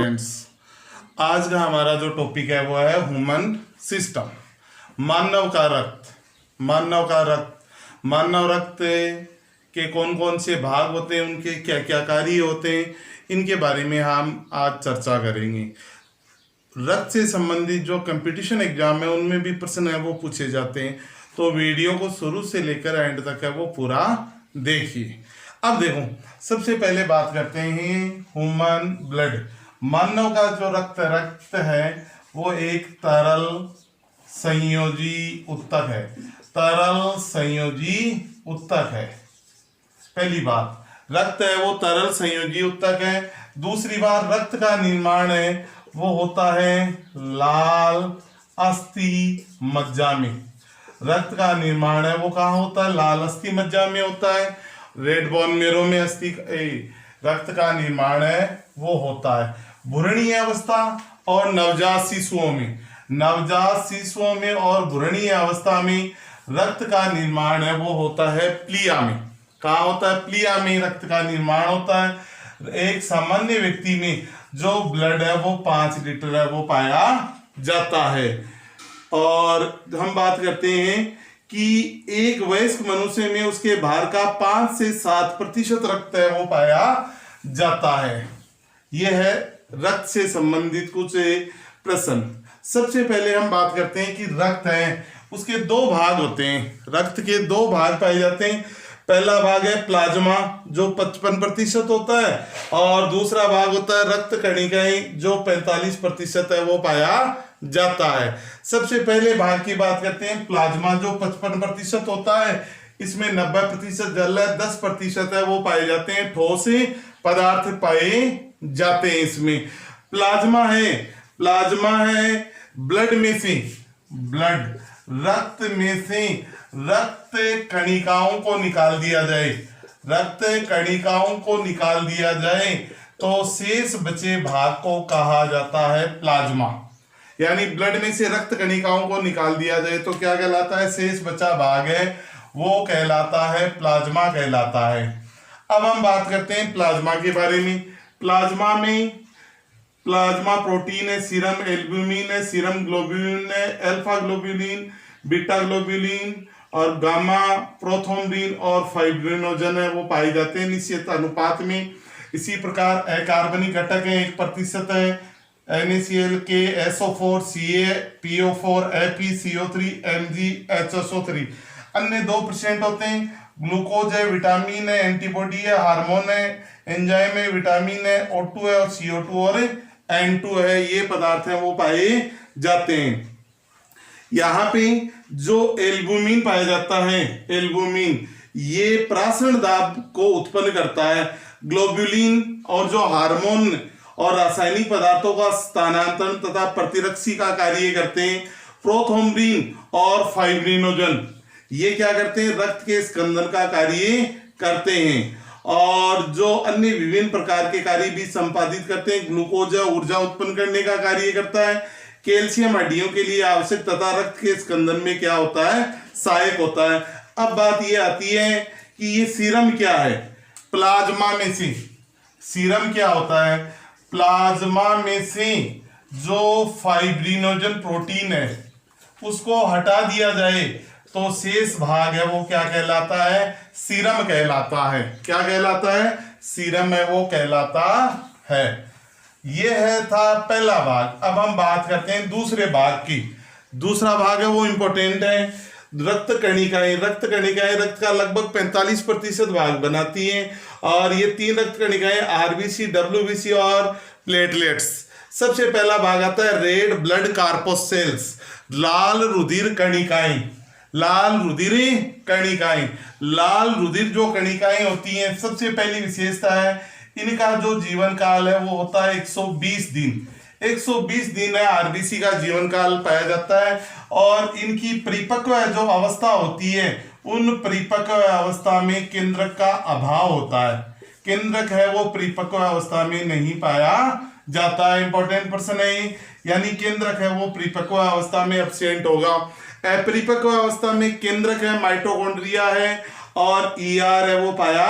Students, आज का हमारा जो टॉपिक है वो है ह्यूमन सिस्टम। मानव का रक्त। मानव रक्त के कौन कौन से भाग होते हैं, उनके क्या क्या कार्य होते हैं, इनके बारे में हम आज चर्चा करेंगे। रक्त से संबंधित जो कंपटीशन एग्जाम है उनमें भी प्रश्न है वो पूछे जाते हैं, तो वीडियो को शुरू से लेकर एंड तक है वो पूरा देखिए। अब देखो, सबसे पहले बात करते हैं ह्यूमन ब्लड। मानव का जो रक्त है वो एक तरल संयोजी उत्तक है। पहली बात, रक्त है वो तरल संयोजी उत्तक है। दूसरी बात, रक्त का निर्माण है वो होता है लाल अस्थि मज्जा में। रक्त का निर्माण है वो कहाँ होता है? लाल अस्थि मज्जा में होता है। रेड बोन मेरो में रक्त का निर्माण है वो होता है भ्रूणीय अवस्था और नवजात शिशुओं में और भ्रूणीय अवस्था में रक्त का निर्माण है वो होता है प्लिया में। कहाँ होता है? प्लिया में रक्त का निर्माण होता है। एक सामान्य व्यक्ति में जो ब्लड है वो 5 लीटर है वो पाया जाता है। और हम बात करते हैं कि एक वयस्क मनुष्य में उसके भार का 5 से 7% रक्त है वो पाया जाता है। यह है रक्त से संबंधित कुछ प्रश्न। सबसे पहले हम बात करते हैं कि रक्त है उसके 2 भाग होते हैं। रक्त के 2 भाग पाए जाते हैं। पहला भाग है प्लाज्मा जो 55% होता है, और दूसरा भाग होता है रक्त कणिकाएं जो 45% है वो पाया जाता है। सबसे पहले भाग की बात करते हैं प्लाज्मा जो 55% होता है। इसमें 90% जल है, 10% है वो पाए जाते हैं ठोस पदार्थ पाए जाते हैं। इसमें प्लाज्मा है ब्लड में से रक्त कणिकाओं को निकाल दिया जाए तो शेष बचे भाग को कहा जाता है प्लाज्मा। यानी ब्लड में से रक्त कणिकाओं को निकाल दिया जाए तो क्या कहलाता है? शेष बचा भाग है वो कहलाता है प्लाज्मा कहलाता है। अब हम बात करते हैं प्लाज्मा के बारे में। प्लाज्मा प्रोटीन है, सीरम एल्ब्यूमिन है, सीरम ग्लोब्यूलिन है, अल्फा ग्लोब्यूलिन, बीटा ग्लोब्यूलिन और गामा प्रोथ्रोम्बिन और फाइब्रिनोजन है वो पाए जाते हैं निश्चित अनुपात में। इसी प्रकार अकार्बनिक घटक है 1% है, NaCl, K, SO4, Ca, PO4, Fe, CO3, Mg, HSO3। अन्य 2% होते हैं। ग्लूकोज है, विटामिन है, एंटीबॉडी है, हार्मोन है, एंजाइम है, विटामिन है, O2 है और CO2 और N2 है। ये पदार्थ है वो पाए जाते हैं। यहाँ पे जो एल्बुमिन पाया जाता है, ये प्राशन दाब को उत्पन्न करता है। ग्लोब्यूलिन और जो हार्मोन और रासायनिक पदार्थों का स्थानांतरण तथा प्रतिरक्षी का कार्य करते हैं। प्रोथ्रोम्बिन और फाइब्रिनोजन ये क्या करते हैं? रक्त के स्कंदन का कार्य करते हैं और जो अन्य विभिन्न प्रकार के कार्य भी संपादित करते हैं। ग्लूकोज ऊर्जा उत्पन्न करने का कार्य करता है। कैल्शियम हड्डियों के लिए आवश्यक तथा रक्त के स्कंदन में क्या होता है? सहायक होता है। अब बात ये आती है कि ये सीरम क्या है? प्लाज्मा में से सीरम क्या होता है? प्लाज्मा में से जो फाइब्रिनोजन प्रोटीन है उसको हटा दिया जाए तो शेष भाग है वो क्या कहलाता है? सीरम कहलाता है। क्या कहलाता है? सीरम है वो कहलाता है। यह था पहला भाग। अब हम बात करते हैं दूसरे भाग की। दूसरा भाग है वो इंपॉर्टेंट है। रक्त कणिकाएं रक्त का लगभग 45% भाग बनाती हैं और ये 3 रक्त कणिकाएं आरबीसी, डब्ल्यूबीसी और प्लेटलेट्स। सबसे पहला भाग आता है रेड ब्लड कार्पोसेल्स, लाल रुधिर जो कणिकाएं होती हैं, सबसे पहली विशेषता है इनका जो जीवन काल है वो होता है 120 दिन। 120 दिन है आरबीसी का जीवन काल पाया जाता है। और इनकी परिपक्व जो अवस्था होती है उन परिपक्व अवस्था में केंद्रक का अभाव होता है। केंद्रक है वो परिपक्व अवस्था में नहीं पाया जाता है। इंपॉर्टेंट प्रश्न है, यानी केंद्रक है वो परिपक्व अवस्था में एब्सेंट होगा। अपरिपक्व अवस्था में केंद्रक है माइटोकॉन्ड्रिया है और ER है वो पाया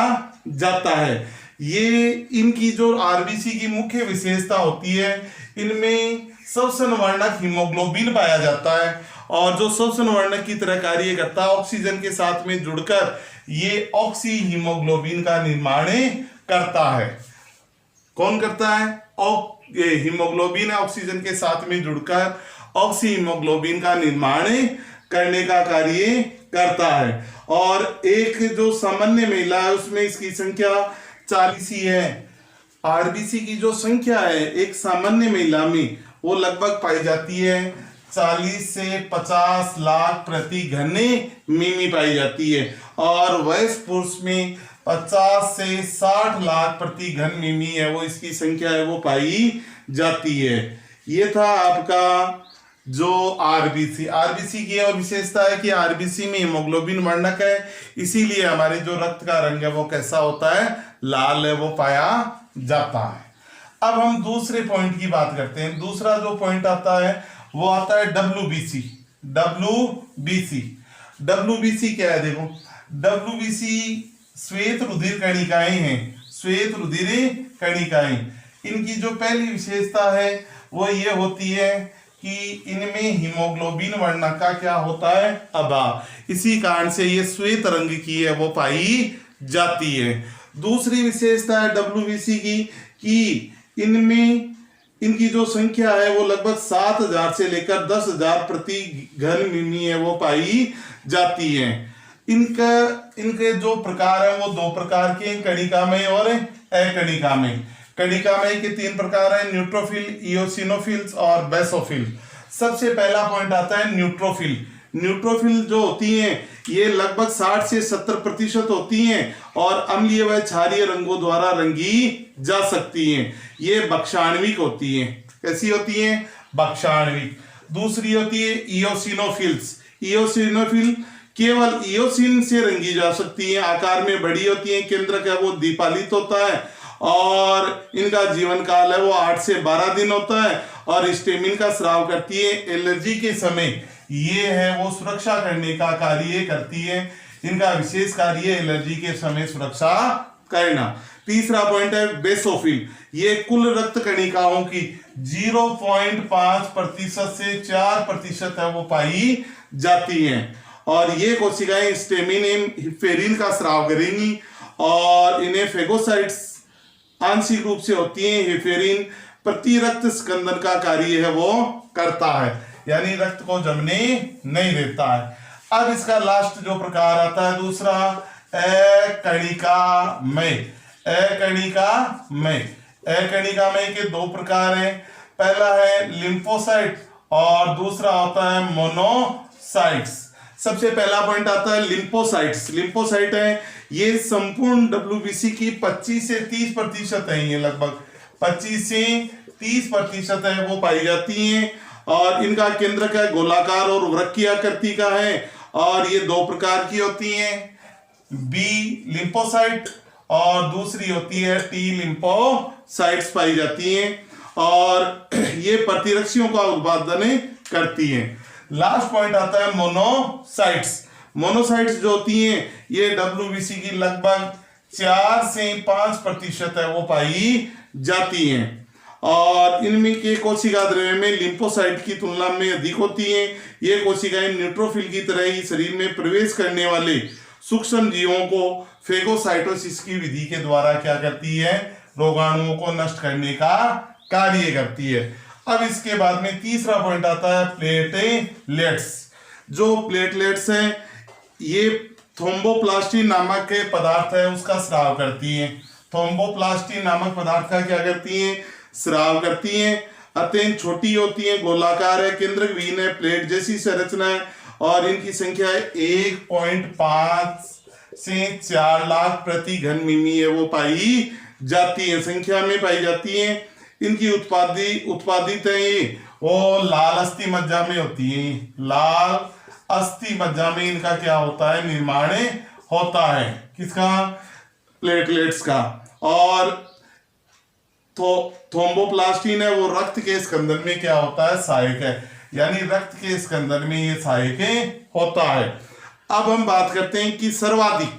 जाता है। ये इनकी जो आरबीसी की मुख्य विशेषता होती है, इनमें श्वसन वर्णक हीमोग्लोबिन पाया जाता है और जो श्वसन वर्णक की तरह कार्य करता है, ऑक्सीजन के साथ में जुड़कर ये ऑक्सी हीमोग्लोबिन का निर्माण करता है। कौन करता है? हीमोग्लोबिन ऑक्सीजन के साथ में जुड़कर ऑक्सी हीमोग्लोबिन का निर्माण करने का कार्य करता है। और एक जो सामान्य महिला है उसमें इसकी संख्या 40 ही है। आरबीसी की जो संख्या है एक सामान्य महिला में वो लगभग पाई जाती है 40 से 50 लाख प्रति घन मिमी पाई जाती है और वयस्क पुरुष में 50 से 60 लाख प्रति घन मिमी है वो इसकी संख्या है वो पाई जाती है। ये था आपका जो आरबीसी की और विशेषता है कि आरबीसी में हीमोग्लोबिन वर्णक है, इसीलिए हमारे जो रक्त का रंग है वो कैसा होता है? लाल है वो पाया जाता है। अब हम दूसरे पॉइंट की बात करते हैं। दूसरा जो पॉइंट आता है वो आता है डब्ल्यूबीसी। डब्ल्यूबीसी क्या है? देखो, डब्ल्यूबीसी श्वेत रुधिर कणिकाएं हैं। श्वेत रुधिर कणिकाएं, इनकी जो पहली विशेषता है वो ये होती है कि इनमें हीमोग्लोबिन वर्णक का क्या होता है? अभाव। इसी कारण से ये श्वेत रंग की है वो पाई जाती है। दूसरी विशेषता है डब्ल्यूबीसी की कि इनमें इनकी जो संख्या है वो लगभग 7000 से लेकर 10,000 प्रति घन मिमी है वो पाई जाती है। इनके जो प्रकार है वो दो प्रकार के, कणिकामय और अकणिकामय। कणिकामय के 3 प्रकार है, न्यूट्रोफिल, इओसिनोफिल्स और बेसोफिल। सबसे पहला पॉइंट आता है न्यूट्रोफिल। न्यूट्रोफिल जो होती हैं ये लगभग 60 से 70% होती हैं और अम्लीय व क्षारीय रंगों द्वारा रंगी जा सकती हैं। ये भक्षाणविक होती हैं। कैसी होती हैं? भक्षाणविक। दूसरी होती है इओसिनोफिल्स। इओसिनोफिल केवल इओसिन से रंगी जा सकती है, आकार में बड़ी होती है, केंद्रक है वो दीपालित होता है और इनका जीवन काल है वो 8 से 12 दिन होता है और स्टेमिन का स्राव करती है। एलर्जी के समय ये है वो सुरक्षा करने का कार्य करती है। इनका विशेष कार्य एलर्जी के समय सुरक्षा करना। तीसरा पॉइंट है बेसोफिल। ये कुल रक्त कणिकाओं की 0.5% से 4% है वो पाई जाती हैं और ये कोशिकाएं स्टेमिन हिफेरिन का स्राव करेंगी और इन्हें फेगोसाइट्स आंशिक रूप से होती है। हिफेरिन प्रति रक्त स्कंदन का कार्य है वो करता है, यानी रक्त को जमने नहीं देता है। अब इसका लास्ट जो प्रकार आता है दूसरा, अकणिकामय। अकणिकामय के 2 प्रकार हैं। पहला है लिम्फोसाइट और दूसरा होता है मोनोसाइट्स। सबसे पहला पॉइंट आता है लिम्फोसाइट्स। लिम्फोसाइट है ये संपूर्ण डब्ल्यूबीसी की 25 से 30% है, ये लगभग 25 से 30% है वो पाई जाती हैं और इनका केंद्रक है गोलाकार और वृक्कीय आकृति का है और ये 2 प्रकार की होती हैं, बी लिम्फोसाइट और दूसरी होती है टी लिम्फोसाइट्स पाई जाती हैं और ये प्रतिरक्षियों का उत्पादन करती हैं। लास्ट पॉइंट आता है मोनोसाइट्स। मोनोसाइट्स जो होती हैं ये डब्ल्यूबीसी की लगभग 4 से 5% है वो पाई जाती हैं और इनमें के कोशिका द्रव्य में लिम्फोसाइट की तुलना में अधिक होती हैं। ये कोशिकाएं न्यूट्रोफिल की तरह ही शरीर में प्रवेश करने वाले सूक्ष्म जीवों को फेगोसाइटोसिस की विधि के द्वारा क्या करती है? रोगाणुओं को नष्ट करने का कार्य करती है। अब इसके बाद में तीसरा पॉइंट आता है प्लेटलेट्स। जो प्लेटलेट्स हैं ये थ्रोम्बोप्लास्टिन नामक के पदार्थ है उसका स्राव करती हैं। थ्रोम्बोप्लास्टिन नामक पदार्थ का क्या करती हैं? स्राव करती हैं। अत्यंत छोटी होती है, गोलाकार है, केंद्रक विहीन है, प्लेट जैसी संरचना है और इनकी संख्या है 1.5 से 4 लाख प्रति घन मिमी है वो पाई जाती है, संख्या में पाई जाती है। इनकी उत्पादित है ये वो लाल अस्थि मज्जा में होती है। लाल अस्थि मज्जा में इनका क्या होता है? निर्माण होता है। किसका? प्लेटलेट्स का। और तो थ्रोम्बोप्लास्टिन है वो रक्त के स्कंदन में क्या होता है? सहायक है, यानी रक्त के स्कंदन में ये सहायक होता है। अब हम बात करते हैं कि सर्वाधिक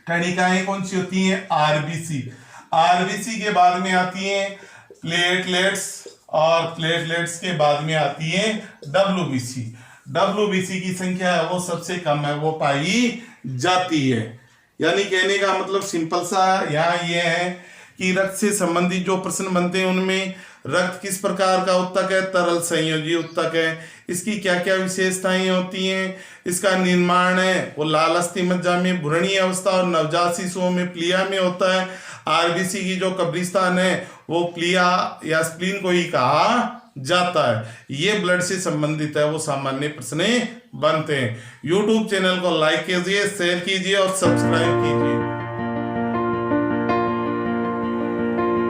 कणिकाएं कौन सी होती हैं? आरबीसी। आरबीसी के बाद में आती है प्लेटलेट्स, और प्लेटलेट्स के बाद में आती है डब्ल्यूबीसी। डब्ल्यूबीसी की संख्या है वो सबसे कम है, वो पाई जाती है। यानी कहने का मतलब सिंपल सा यहाँ ये है कि रक्त से संबंधित जो प्रश्न बनते हैं उनमें रक्त किस प्रकार का उत्तक है, तरल संयोजी उत्तक है। इसकी क्या क्या विशेषताएं होती हैं, इसका निर्माण है वो लाल अस्थि मज्जा में भ्रूणीय अवस्था और नवजात शिशुओं में प्लिया में होता है। आरबीसी की जो कब्रिस्तान है वो प्लिया या स्प्लीन को ही कहा जाता है। ये ब्लड से संबंधित है, वो सामान्य प्रश्न बनते हैं। यूट्यूब चैनल को लाइक कीजिए, शेयर कीजिए और सब्सक्राइब कीजिए।